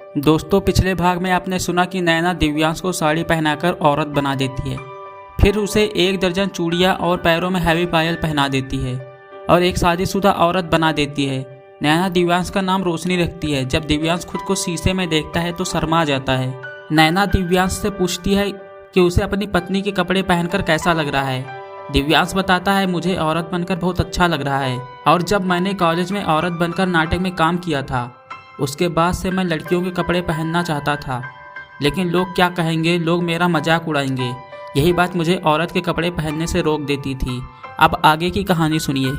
दोस्तों, पिछले भाग में आपने सुना कि नैना दिव्यांश को साड़ी पहनाकर औरत बना देती है, फिर उसे 1 दर्जन चूड़ियाँ और पैरों में हैवी पायल पहना देती है और एक शादीशुदा औरत बना देती है। नैना दिव्यांश का नाम रोशनी रखती है। जब दिव्यांश खुद को शीशे में देखता है तो शर्मा जाता है। नैना दिव्यांश से पूछती है कि उसे अपनी पत्नी के कपड़े पहनकर कैसा लग रहा है। दिव्यांश बताता है, मुझे औरत बनकर बहुत अच्छा लग रहा है और जब मैंने कॉलेज में औरत बनकर नाटक में काम किया था उसके बाद से मैं लड़कियों के कपड़े पहनना चाहता था, लेकिन लोग क्या कहेंगे, लोग मेरा मजाक उड़ाएंगे, यही बात मुझे औरत के कपड़े पहनने से रोक देती थी। अब आगे की कहानी सुनिए।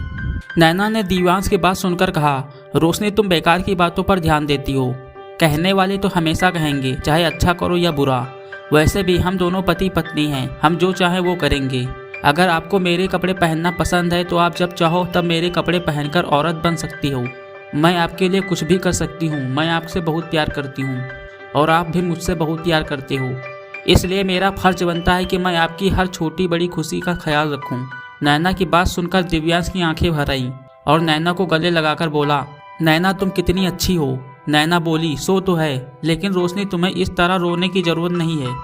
नैना ने दिव्यांश की बात सुनकर कहा, रोशनी तुम बेकार की बातों पर ध्यान देती हो। कहने वाले तो हमेशा कहेंगे, चाहे अच्छा करो या बुरा। वैसे भी हम दोनों पति पत्नी हैं, हम जो चाहें वो करेंगे। अगर आपको मेरे कपड़े पहनना पसंद है तो आप जब चाहो तब मेरे कपड़े पहनकर औरत बन सकती हो। मैं आपके लिए कुछ भी कर सकती हूँ। मैं आपसे बहुत प्यार करती हूँ और आप भी मुझसे बहुत प्यार करते हो, इसलिए मेरा फर्ज बनता है कि मैं आपकी हर छोटी बड़ी खुशी का ख्याल रखूँ। नैना की बात सुनकर दिव्यांश की आंखें भर आईं और नैना को गले लगाकर बोला, नैना तुम कितनी अच्छी हो। नैना बोली, सो तो है, लेकिन रोशनी तुम्हें इस तरह रोने की ज़रूरत नहीं है।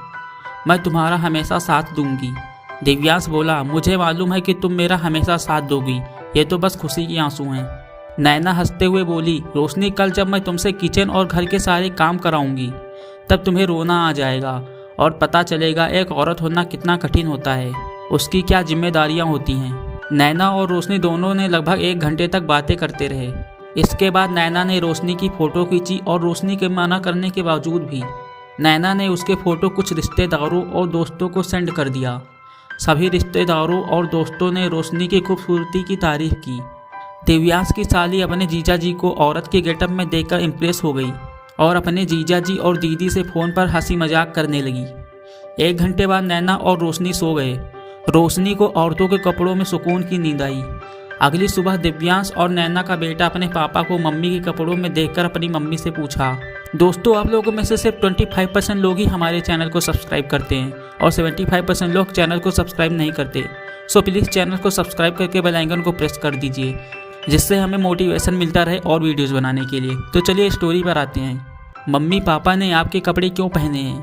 मैं तुम्हारा हमेशा साथ दूंगी। दिव्यांश बोला, मुझे मालूम है कि तुम मेरा हमेशा साथ दोगी, ये तो बस खुशी के आंसू हैं। नैना हंसते हुए बोली, रोशनी कल जब मैं तुमसे किचन और घर के सारे काम कराऊंगी तब तुम्हें रोना आ जाएगा और पता चलेगा एक औरत होना कितना कठिन होता है, उसकी क्या जिम्मेदारियां होती हैं। नैना और रोशनी दोनों ने लगभग 1 घंटे तक बातें करते रहे। इसके बाद नैना ने रोशनी की फ़ोटो खींची और रोशनी के मना करने के बावजूद भी नैना ने उसके फ़ोटो कुछ रिश्तेदारों और दोस्तों को सेंड कर दिया। सभी रिश्तेदारों और दोस्तों ने रोशनी की खूबसूरती की तारीफ की। दिव्यांश की साली अपने जीजा जी को औरत के गेटअप में देखकर इम्प्रेस हो गई और अपने जीजा जी और दीदी से फ़ोन पर हंसी मजाक करने लगी। 1 घंटे बाद नैना और रोशनी सो गए। रोशनी को औरतों के कपड़ों में सुकून की नींद आई। अगली सुबह दिव्यांश और नैना का बेटा अपने पापा को मम्मी के कपड़ों में देखकर अपनी मम्मी से पूछा। दोस्तों, आप लोगों में से सिर्फ 25% लोग ही हमारे चैनल को सब्सक्राइब करते हैं और 75% लोग चैनल को सब्सक्राइब नहीं करते। सो प्लीज़ चैनल को सब्सक्राइब करके बेल आइकन को प्रेस कर दीजिए, जिससे हमें मोटिवेशन मिलता रहे और वीडियोस बनाने के लिए। तो चलिए स्टोरी पर आते हैं। मम्मी, पापा ने आपके कपड़े क्यों पहने हैं?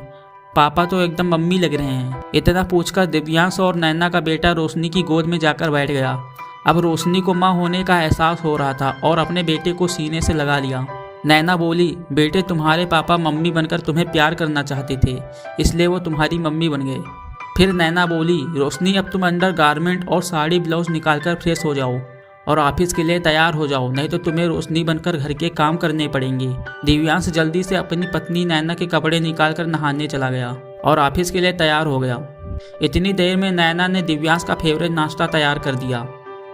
पापा तो एकदम मम्मी लग रहे हैं। इतना पूछकर दिव्यांश और नैना का बेटा रोशनी की गोद में जाकर बैठ गया। अब रोशनी को माँ होने का एहसास हो रहा था और अपने बेटे को सीने से लगा लिया। नैना बोली, बेटे तुम्हारे पापा मम्मी बनकर तुम्हें प्यार करना चाहते थे, इसलिए वो तुम्हारी मम्मी बन गए। फिर नैना बोली, रोशनी अब तुम अंडर गारमेंट और साड़ी ब्लाउज निकालकर फ्रेश हो जाओ और ऑफिस के लिए तैयार हो जाओ, नहीं तो तुम्हें रोशनी बनकर घर के काम करने पड़ेंगे। दिव्यांश जल्दी से अपनी पत्नी नैना के कपड़े निकालकर नहाने चला गया और ऑफिस के लिए तैयार हो गया। इतनी देर में नैना ने दिव्यांश का फेवरेट नाश्ता तैयार कर दिया।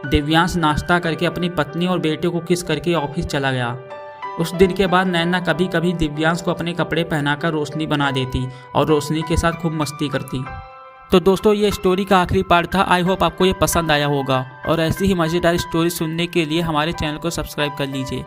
दिव्यांश नाश्ता करके अपनी पत्नी और बेटे को किस करके ऑफिस चला गया। उस दिन के बाद नैना कभी कभी दिव्यांश को अपने कपड़े पहनाकर रोशनी बना देती और रोशनी के साथ खूब मस्ती करती। तो दोस्तों, ये स्टोरी का आखिरी पार्ट था। आई होप आपको ये पसंद आया होगा और ऐसी ही मज़ेदार स्टोरी सुनने के लिए हमारे चैनल को सब्सक्राइब कर लीजिए।